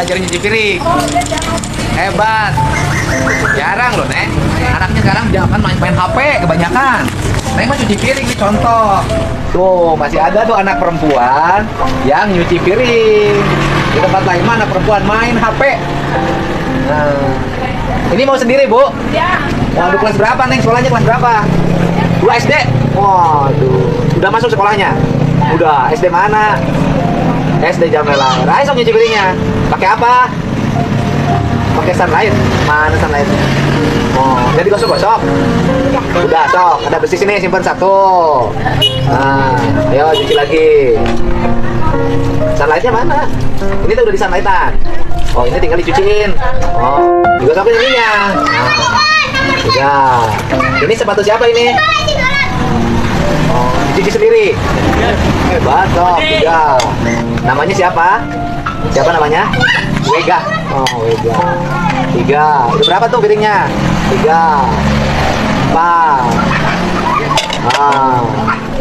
belajar nyuci piring. Hebat. Jarang loh, Neng. Anaknya sekarang jangan main-main HP kebanyakan. Neng mah cuci piring nih contoh. Tuh, masih ada tuh anak perempuan yang nyuci piring. Di tempat lain mah anak perempuan main HP. Nah, ini mau sendiri, Bu? Ya. Waduh, kelas berapa, Neng? Sekolahnya kelas berapa? 2 SD? Waduh, udah masuk sekolahnya? Udah, SD mana? SD Jamela. Ayo sok nyuci piringnya. Pakai apa? Pakai sunlight. Mana sunlight? Oh, jadi gosok-gosok. Udah, sok. Ada bersih sini, simpan satu. Nah, ayo cuci lagi. Sunlightnya mana? Ini tuh udah di sunlightan. Oh, ini tinggal dicuciin. Oh, digosokin ininya. Nah, udah. Ini sepatu siapa ini? Oh, dicuci sendiri. Hebat, sok. Tiga. Namanya siapa? Siapa namanya? Wega. Oh, Wega. 3. Udah berapa tuh piringnya? 3. 4. Ah,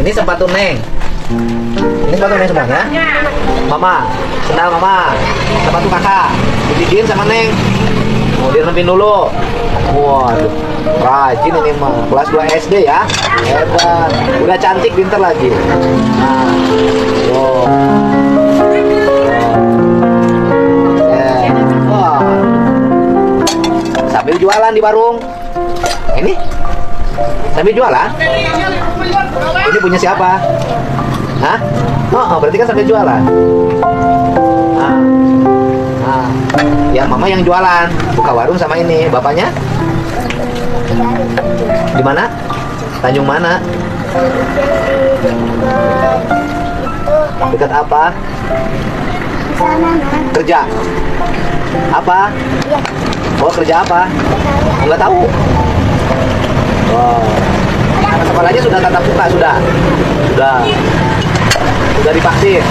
ini sepatu Neng. Ini sepatu Neng semuanya? Mama, sendal Mama, sepatu kakak. Dicuciin sama Neng. Mau dirempin dulu. Waduh, rajin ini mah. Kelas 2 SD ya. Hebat. Udah cantik, pinter lagi. Nah, tuh. Wah. Sambil jualan di warung. Ini sambil jualan. Ini punya siapa? Hah? Oh, berarti kan sambil jualan. Ya Mama yang jualan, buka warung sama ini. Bapaknya? Di mana? Tanjung mana? Dekat apa? Kerja. Apa? Oh, kerja apa? Enggak tahu. Oh. Anak sekolahnya sudah tatap muka, sudah. Sudah divaksin.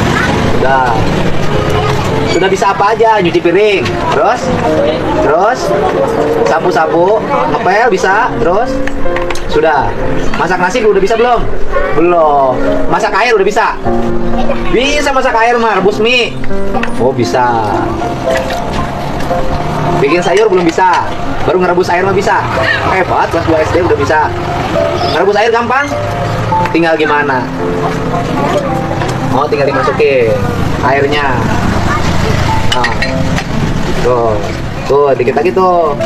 Sudah bisa apa aja? Nyuci piring. Terus sapu-sapu, ngepel bisa, terus sudah. Masak nasi udah bisa belum? Belum. Masak air udah bisa? Bisa masak air mah, rebus mie. Oh, bisa. Bikin sayur belum bisa. Baru ngerebus air mah bisa. Hebat, kelas 2 SD udah bisa. Ngerebus air gampang? Tinggal gimana? Oh, tinggal dimasukin airnya. Nah, tuh, dikit lagi tuh.